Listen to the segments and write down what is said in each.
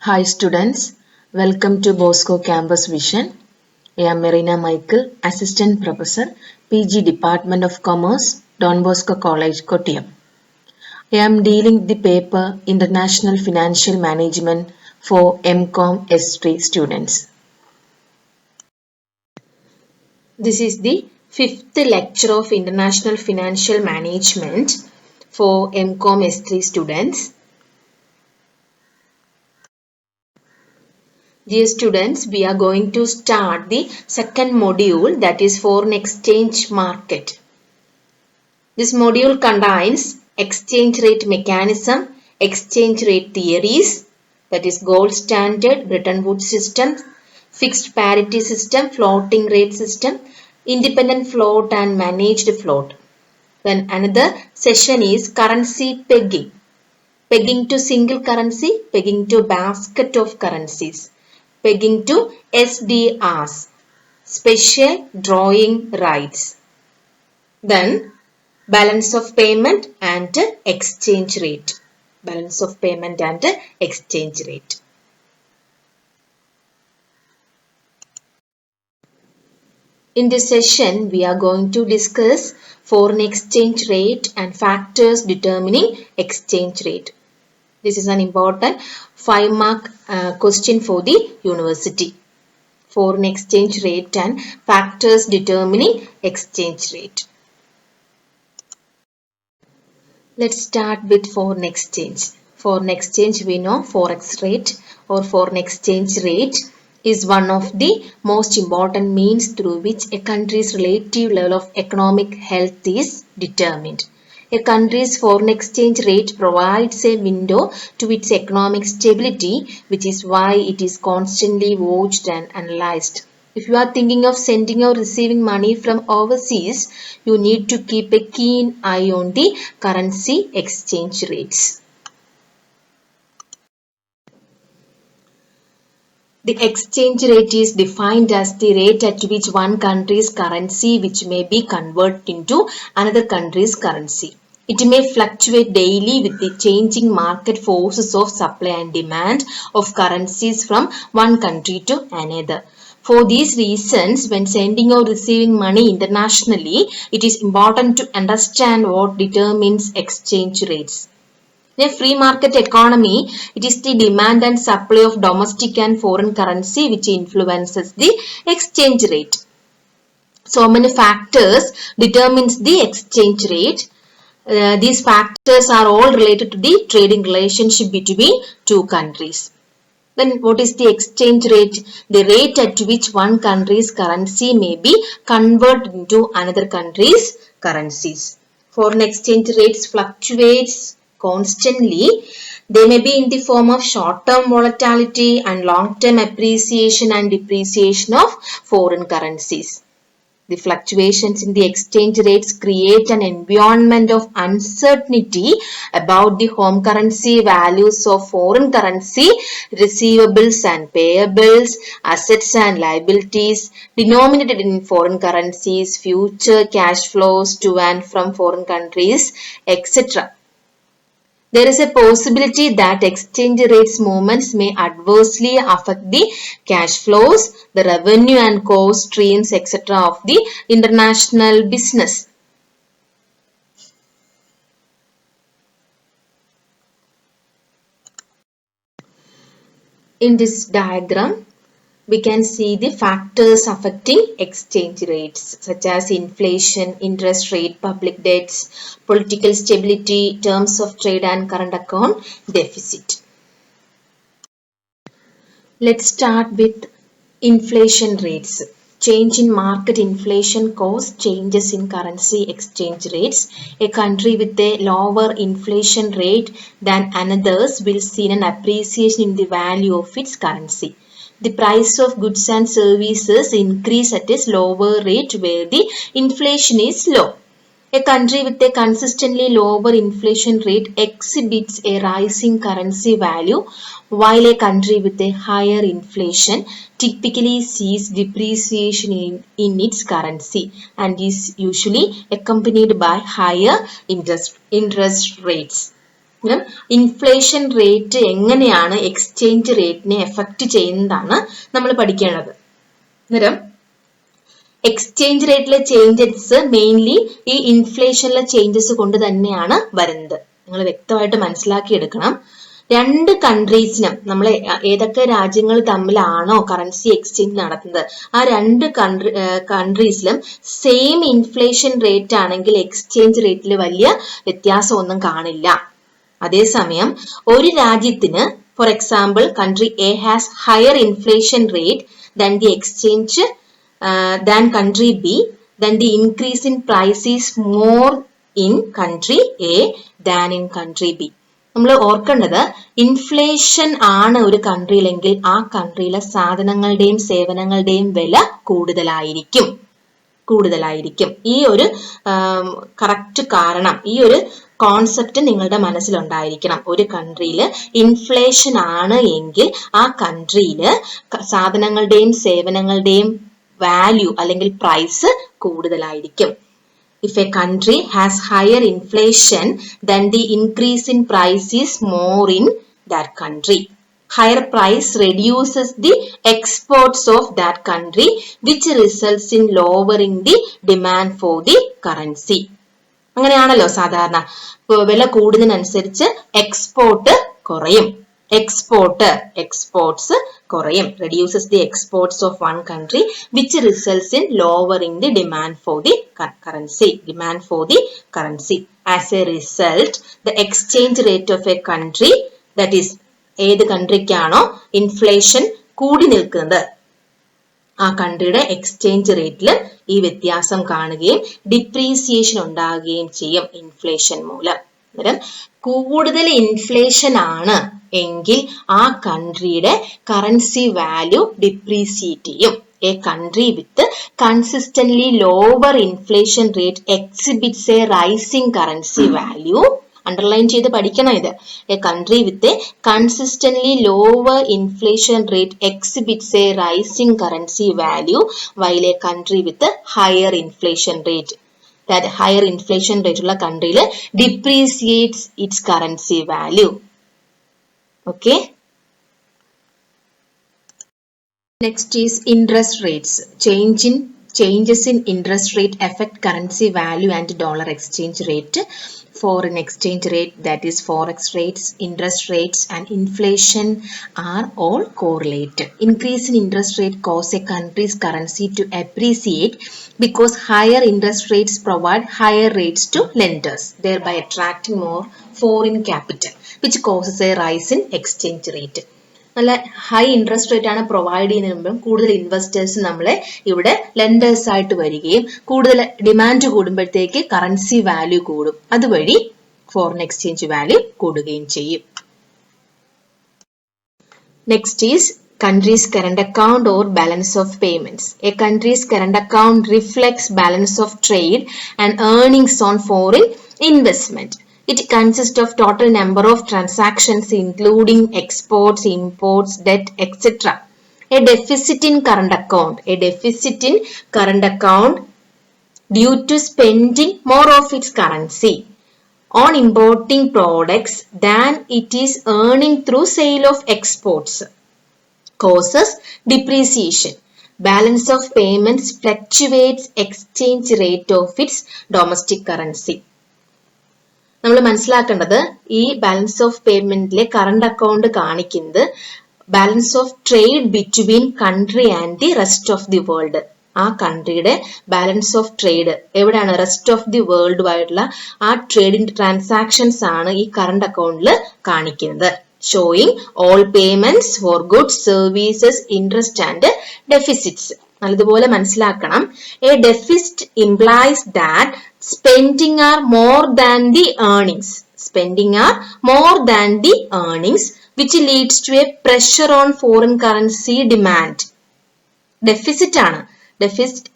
Hi students, welcome to Bosco Campus Vision. I am Marina Michael, Assistant Professor, PG Department of Commerce, Don Bosco College, Kottayam. I am dealing the paper International Financial Management for MCOM S3 students. This is the fifth lecture of International Financial Management for MCOM S3 students. Dear students, we are going to start the second module, that is foreign exchange market. This module contains exchange rate mechanism, exchange rate theories, that is gold standard, Bretton Woods system, fixed parity system, floating rate system, independent float and managed float. Then another session is currency pegging. Pegging to single currency, pegging to basket of currencies. Pegging to SDRs, special drawing rights. Then balance of payment and exchange rate. Balance of payment and exchange rate. In this session, we are going to discuss foreign exchange rate and factors determining exchange rate. This is an important 5-mark question for the university. Foreign exchange rate and factors determining exchange rate. Let's start with foreign exchange. Foreign exchange, we know forex rate or foreign exchange rate is one of the most important means through which a country's relative level of economic health is determined. A country's foreign exchange rate provides a window to its economic stability, which is why it is constantly watched and analyzed. If you are thinking of sending or receiving money from overseas, you need to keep a keen eye on the currency exchange rates. The exchange rate is defined as the rate at which one country's currency which may be converted into another country's currency. It may fluctuate daily with the changing market forces of supply and demand of currencies from one country to another. For these reasons, when sending or receiving money internationally, it is important to understand what determines exchange rates. In a free market economy, it is the demand and supply of domestic and foreign currency which influences the exchange rate. So many factors determines the exchange rate. These factors are all related to the trading relationship between two countries. Then what is the exchange rate? The rate at which one country's currency may be converted into another country's currencies. Foreign exchange rates fluctuates constantly. They may be in the form of short-term volatility and long-term appreciation and depreciation of foreign currencies. The fluctuations in the exchange rates create an environment of uncertainty about the home currency values of foreign currency, receivables and payables, assets and liabilities denominated in foreign currencies, future cash flows to and from foreign countries, etc. There is a possibility that exchange rates movements may adversely affect the cash flows, the revenue and cost streams, etc. of the international business. In this diagram, we can see the factors affecting exchange rates such as inflation, interest rate, public debts, political stability, terms of trade and current account deficit. Let's start with inflation rates. Change in market inflation causes changes in currency exchange rates. A country with a lower inflation rate than another's will see an appreciation in the value of its currency. The price of goods and services increase at a slower rate where the inflation is low. A country with a consistently lower inflation rate exhibits a rising currency value, while a country with a higher inflation typically sees depreciation in its currency and is usually accompanied by higher interest rates. Inflation rate എങ്ങനെയാണ് exchange റേറ്റിനെ effect ചെയ്യുന്നതാണ് നമ്മൾ പഠിക്കേണ്ടത്. അന്നേരം exchange റേറ്റിലെ changes mainly ഈ ഇൻഫ്ലേഷനിലെ changes കൊണ്ട് തന്നെയാണ് വരുന്നത്. നിങ്ങൾ വ്യക്തമായിട്ട് മനസ്സിലാക്കി എടുക്കണം. രണ്ട് കൺട്രീസിനും നമ്മൾ ഏതൊക്കെ രാജ്യങ്ങൾ തമ്മിലാണോ കറൻസി എക്സ്ചേഞ്ച് നടത്തുന്നത് ആ രണ്ട് കൺട്രീസിലും സെയിം ഇൻഫ്ലേഷൻ റേറ്റ് ആണെങ്കിൽ എക്സ്ചേഞ്ച് റേറ്റിൽ വലിയ വ്യത്യാസമൊന്നും കാണില്ല. അതേസമയം ഒരു രാജ്യത്തിന്, for example country A has higher inflation rate than the exchange than country B, then the increase in price is more in country A than in country B. നമ്മൾ ഓർക്കേണ്ടത് ഇൻഫ്ലേഷൻ ആണ് ഒരു കൺട്രിയിലെങ്കിൽ ആ കൺട്രിയിലെ സാധനങ്ങളുടെയും സേവനങ്ങളുടെയും വില കൂടുതലായിരിക്കും. ഈ ഒരു കറക്റ്റ് കാരണം, ഈ ഒരു കോൺസെപ്റ്റ് നിങ്ങളുടെ മനസ്സിലുണ്ടായിരിക്കണം. ഒരു കൺട്രിയിൽ ഇൻഫ്ലേഷൻ ആണ് എങ്കിൽ ആ കൺട്രിയിൽ സാധനങ്ങളുടെയും സേവനങ്ങളുടെയും വാല്യൂ അല്ലെങ്കിൽ പ്രൈസ് കൂടുതലായിരിക്കും. If a country has higher inflation, then the increase in price is more in that country. Higher price reduces the exports of that country, which results in lowering the demand for the currency. അങ്ങനെയാണല്ലോ സാധാരണ. വില കൂടുന്നതിനനുസരിച്ച് export കുറയും. exports കുറയും. reduces the exports of one country, which results in lowering the demand for the currency. As a result, the exchange rate of a country, that is ഏത് കൺട്രിക്കാണോ inflation കൂടി നിൽക്കുന്നത് ആ കൺട്രിയുടെ എക്സ്ചേഞ്ച് റേറ്റിൽ ഈ വ്യത്യാസം കാണുകയും ഡിപ്രീസിയേഷൻ ഉണ്ടാകുകയും ചെയ്യും ഇൻഫ്ലേഷൻ മൂലം. കൂടുതൽ ഇൻഫ്ലേഷൻ ആണ് എങ്കിൽ ആ കൺട്രിയുടെ കറൻസി വാല്യൂ ഡിപ്രീസിയേറ്റ് ചെയ്യും. A country with consistently lower inflation rate exhibits a rising currency value. Underline ചെയ്ത് പഠിക്കണം ഇത്. A country with a consistently lower inflation rate exhibits a rising currency value, while a country with a higher inflation rate, that higher inflation rate ഉള്ള കൺട്രിയിൽ depreciates its currency value. Okay. Next is interest rates. Changes in interest rate affect currency value and dollar exchange rate. Foreign exchange rate, that is forex rates, interest rates and inflation are all correlated. Increase in interest rate cause a country's currency to appreciate because higher interest rates provide higher rates to lenders, thereby attracting more foreign capital, which causes a rise in exchange rate. നല്ല high interest rate ആണ് provide ചെയ്യുന്നതിന് കൂടുതൽ investors നമ്മളെ ഇവിടെ lenders ആയിട്ട് വരികയും കൂടുതൽ demand കൂടുമ്പോഴത്തേക്ക് currency value കൂടും. അതുവഴി ഫോറിൻ എക്സ്ചേഞ്ച് വാല്യൂ കൂടുകയും ചെയ്യും. Next is country's current account or balance of payments. A country's current account reflects balance of trade and earnings on foreign investment. It consists of total number of transactions including exports, imports, debt, etc. A deficit in current account due to spending more of its currency on importing products than it is earning through sale of exports causes depreciation. Balance of payments fluctuates exchange rate of its domestic currency. നമ്മൾ മനസ്സിലാക്കേണ്ടത് ഈ balance of പേയ്മെന്റിലെ current account കാണിക്കുന്നത് balance of trade between country and the rest of the world. ആ കൺട്രിയുടെ balance of trade എവിടെയാണ് rest of the world ആയിട്ടുള്ള ആ trading transactions ആണ് ഈ കറണ്ട് അക്കൗണ്ടിൽ കാണിക്കുന്നത്. Showing all payments four goods, services, interest and deficits. നല്ലതുപോലെ മനസ്സിലാക്കണം. A deficit implies that spending are more than the earnings. Which leads to a pressure on foreign currency demand. Deficit ആണ്.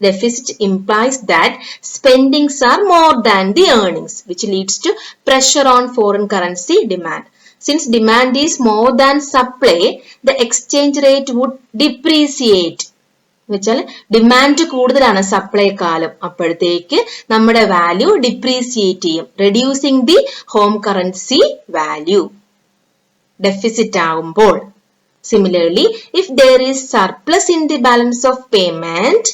Deficit implies that spendings are more than the earnings, which leads to pressure on foreign currency demand. Since demand is more than supply, the exchange rate would depreciate. എന്നുവെച്ചാൽ demand കൂടുതലാണ് സപ്ലൈക്കാലം, അപ്പോഴത്തേക്ക് നമ്മുടെ value depreciate ചെയ്യും, reducing the home currency value. Deficit ആകുമ്പോൾ. Similarly, if there is surplus in the balance of payment,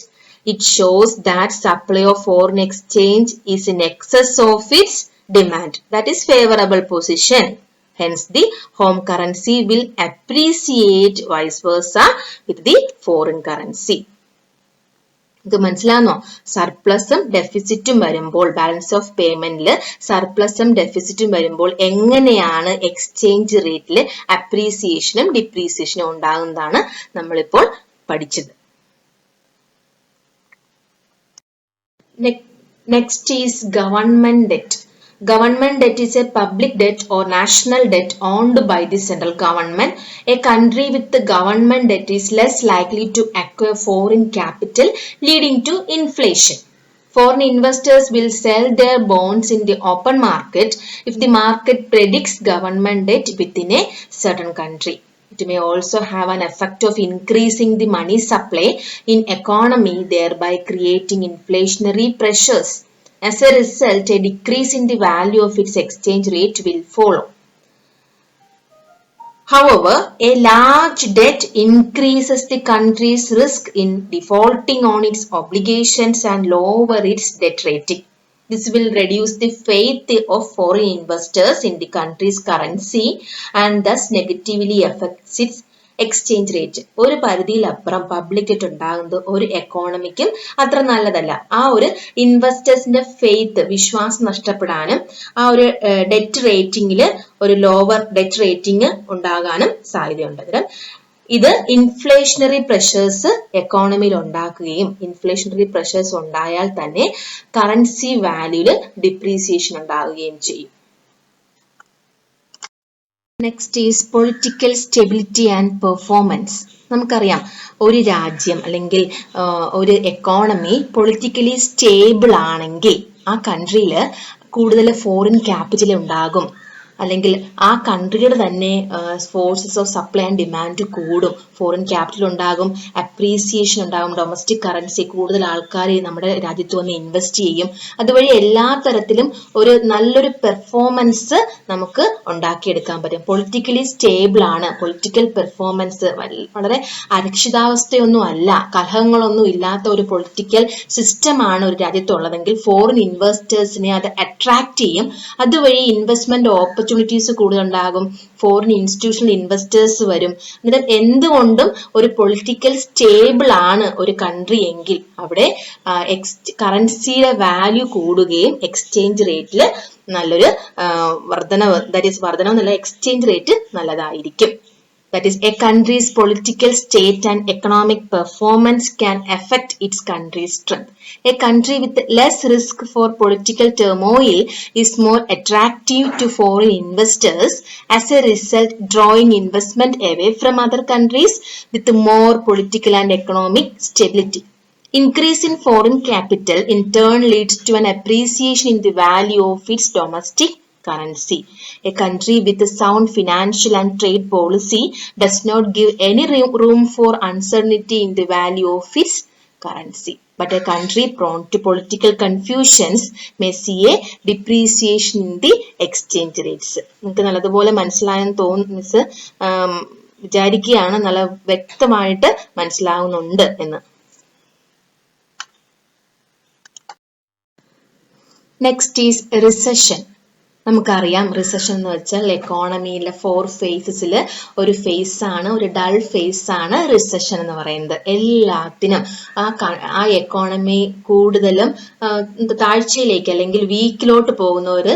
it shows that supply of foreign exchange is in excess of its demand. That is favorable position. Hence, the home currency will appreciate vice versa with the foreign currency. ഇത് മനസ്സിലാകുന്നോ? സർപ്ലസും ഡെഫിസിറ്റും വരുമ്പോൾ, balance of പേയ്മെന്റിൽ സർപ്ലസും ഡെഫിസിറ്റും വരുമ്പോൾ എങ്ങനെയാണ് exchange റേറ്റിൽ അപ്രീസിയേഷനും ഡിപ്രീസിയേഷനും ഉണ്ടാകുന്നതാണ് നമ്മളിപ്പോൾ പഠിച്ചത്. Next is government debt. Government debt is a public debt or national debt owned by the central government. A country with the government debt is less likely to acquire foreign capital, leading to inflation. Foreign investors will sell their bonds in the open market if the market predicts government debt within a certain country. It may also have an effect of increasing the money supply in economy, thereby creating inflationary pressures. As a result, a decrease in the value of its exchange rate will follow. However, a large debt increases the country's risk in defaulting on its obligations and lower its debt rating. This will reduce the faith of foreign investors in the country's currency and thus negatively affects its exchange rate. ഒരു പരിധിയിലപ്പുറം public debt ഉണ്ടാകുന്നത് ഒരു എക്കോണമിക്കും അത്ര നല്ലതല്ല. ആ ഒരു ഇൻവെസ്റ്റേഴ്സിന്റെ faith, വിശ്വാസം നഷ്ടപ്പെടാനും ആ ഒരു ഡെറ്റ് റേറ്റിംഗിൽ ഒരു ലോവർ ഡെറ്റ് റേറ്റിംഗ് ഉണ്ടാകാനും സാധ്യതയുണ്ട്. അന്നേരം ഇത് ഇൻഫ്ലേഷണറി പ്രഷേഴ്സ് എക്കോണമിയിൽ ഉണ്ടാക്കുകയും ഇൻഫ്ലേഷണറി പ്രഷേഴ്സ് ഉണ്ടായാൽ തന്നെ കറൻസി വാല്യൂല് ഡിപ്രീസിയേഷൻ ഉണ്ടാവുകയും ചെയ്യും. Next is political stability and performance. നമുക്കറിയാം, ഒരു രാജ്യം അല്ലെങ്കിൽ ഒരു എക്കോണമി പൊളിറ്റിക്കലി സ്റ്റേബിൾ ആണെങ്കിൽ ആ കൺട്രിയിൽ കൂടുതൽ ഫോറിൻ ക്യാപിറ്റൽ ഉണ്ടാകും, അല്ലെങ്കിൽ ആ കൺട്രിയുടെ തന്നെ forces of supply and demand കൂടും, ഫോറിൻ ക്യാപിറ്റൽ ഉണ്ടാകും, അപ്രീസിയേഷൻ ഉണ്ടാകും, ഡൊമസ്റ്റിക് കറൻസി കൂടുതൽ ആൾക്കാർ നമ്മുടെ രാജ്യത്ത് വന്ന് ഇൻവെസ്റ്റ് ചെയ്യും. അതുവഴി എല്ലാ തരത്തിലും ഒരു നല്ലൊരു പെർഫോമൻസ് നമുക്ക് ഉണ്ടാക്കിയെടുക്കാൻ പറ്റും. പൊളിറ്റിക്കലി സ്റ്റേബിൾ ആണ്, പൊളിറ്റിക്കൽ പെർഫോമൻസ് വളരെ അരക്ഷിതാവസ്ഥയൊന്നും അല്ല, കലഹങ്ങളൊന്നും ഇല്ലാത്ത ഒരു പൊളിറ്റിക്കൽ സിസ്റ്റമാണ് ഒരു രാജ്യത്തുള്ളതെങ്കിൽ ഫോറിൻ ഇൻവെസ്റ്റേഴ്സിനെ അത് അട്രാക്ട് ചെയ്യും. അതുവഴി ഇൻവെസ്റ്റ്മെന്റ് ഓപ്പർച്യൂണിറ്റീസ് കൂടുതലുണ്ടാകും, ഫോറിൻ ഇൻസ്റ്റിറ്റ്യൂഷണൽ ഇൻവെസ്റ്റേഴ്സ് വരും. എന്നിട്ട് എന്തുകൊണ്ടും ഒരു പൊളിറ്റിക്കൽ സ്റ്റേബിൾ ആണ് ഒരു കൺട്രി എങ്കിൽ അവിടെ കറൻസിയുടെ വാല്യൂ കൂടുകയും എക്സ്ചേഞ്ച് റേറ്റിൽ നല്ലൊരു വർധനവ്, ദാറ്റ് ഈസ് വർധനവ് എന്നല്ല, എക്സ്ചേഞ്ച് റേറ്റ് നല്ലതായിരിക്കും. That is, a country's political state and economic performance can affect its country's strength. A country with less risk for political turmoil is more attractive to foreign investors, as a result drawing investment away from other countries with more political and economic stability. Increase in foreign capital in turn leads to an appreciation in the value of its domestic currency. A country with a sound financial and trade policy does not give any room for uncertainty in the value of its currency. But a country prone to political confusions may see a depreciation in the exchange rates. നിങ്ങൾക്ക് നല്ലതുപോലെ മനസ്സിലായെന്ന് തോന്നുന്നു miss വിചാരിക്കുകയാണ്, നല്ല വ്യക്തമായിട്ട് മനസ്സിലാവുന്നുണ്ട് എന്ന്. Next is recession. നമുക്കറിയാം, റിസഷൻ എന്ന് വെച്ചാൽ എക്കോണമിയിലെ 4 ഫേസസിൽ ഒരു ഫേസ് ആണ്, ഒരു ഡൾ ഫേസ് ആണ് റിസഷൻ എന്ന് പറയുന്നത്. എല്ലാത്തിനും ആ എക്കോണമി കൂടുതലും താഴ്ചയിലേക്ക് അല്ലെങ്കിൽ വീക്കിലോട്ട് പോകുന്ന ഒരു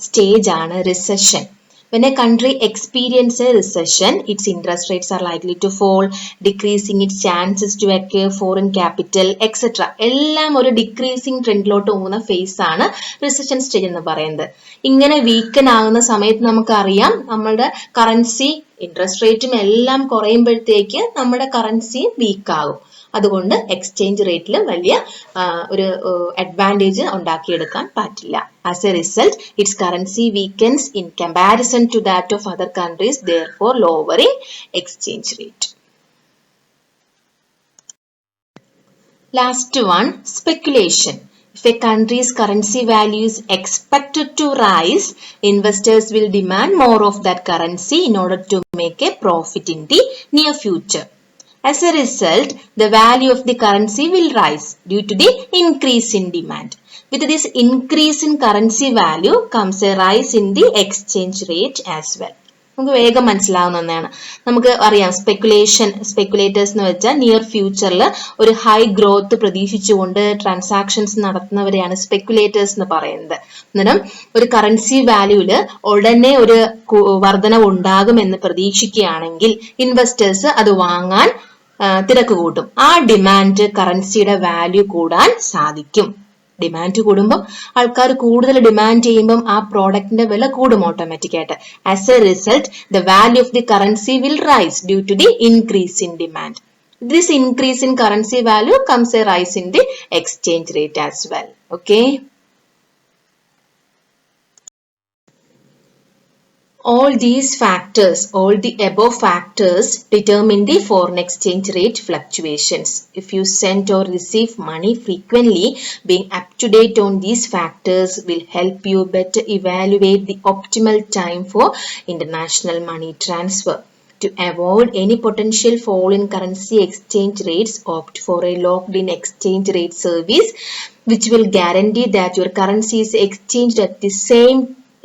സ്റ്റേജ് ആണ് recession. When a country experiences a recession, its interest rates are likely to fall, decreasing its chances to acquire foreign capital, etc. എല്ലാം ഒരു ഡിക്രീസിങ് ട്രെൻഡിലോട്ട് പോകുന്ന ഫേസ് ആണ് റിസഷൻ സ്റ്റേജ് എന്ന് പറയുന്നത്. ഇങ്ങനെ വീക്കൻ ആകുന്ന സമയത്ത് നമുക്കറിയാം നമ്മുടെ കറൻസി, ഇൻട്രസ്റ്റ് റേറ്റും എല്ലാം കുറയുമ്പോഴത്തേക്ക് നമ്മുടെ കറൻസി വീക്ക് ആകും. അതുകൊണ്ട് എക്സ്ചേഞ്ച് റേറ്റിൽ വലിയ ഒരു അഡ്വാൻറ്റേജ് ഉണ്ടാക്കിയെടുക്കാൻ പറ്റില്ല. As a result, its currency weakens in comparison to that of other countries, therefore lowering exchange rate. Last one, speculation. If a country's currency value is expected to rise, investors will demand more of that currency in order to make a profit in the near future. As a result, the value of the currency will rise due to the increase in demand. With this increase in currency value comes a rise in the exchange rate as well. നമുക്ക് വേഗം മനസ്സിലാവുന്ന ഒന്നാണ്. നമുക്ക് അറിയാം speculators എന്ന് വെച്ചാൽ near ഫ്യൂച്ചറിൽ ഒരു ഹൈ ഗ്രോത്ത് പ്രതീക്ഷിച്ചുകൊണ്ട് ട്രാൻസാക്ഷൻസ് നടത്തുന്നവരെയാണ് സ്പെക്കുലേറ്റേഴ്സ് എന്ന് പറയുന്നത്. അന്നേരം ഒരു കറൻസി വാല്യൂല് ഉടനെ ഒരു വർധനവ് ഉണ്ടാകുമെന്ന് പ്രതീക്ഷിക്കുകയാണെങ്കിൽ ഇൻവെസ്റ്റേഴ്സ് അത് വാങ്ങാൻ തിരക്ക് കൂട്ടും. ആ ഡിമാൻഡ് കറൻസിയുടെ വാല്യൂ കൂടാൻ സാധിക്കും. ഡിമാൻഡ് കൂടുമ്പോൾ ആൾക്കാർ കൂടുതൽ ഡിമാൻഡ് ചെയ്യുമ്പോൾ ആ പ്രോഡക്റ്റിന്റെ വില കൂടും ഓട്ടോമാറ്റിക് ആയിട്ട്. As a result the value of the currency will rise due to the increase in demand. This increase in currency value comes a rise in the exchange rate as well. Okay. All the above factors determine the foreign exchange rate fluctuations. If you send or receive money frequently, being up to date on these factors will help you better evaluate the optimal time for international money transfer. To avoid any potential fall in currency exchange rates, opt for a locked-in exchange rate service which will guarantee that your currency is exchanged at the same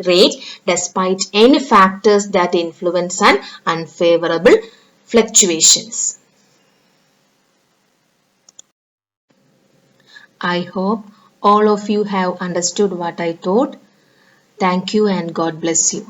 rate despite any factors that influence an unfavorable fluctuations. I hope all of you have understood what I taught. Thank you and God bless you.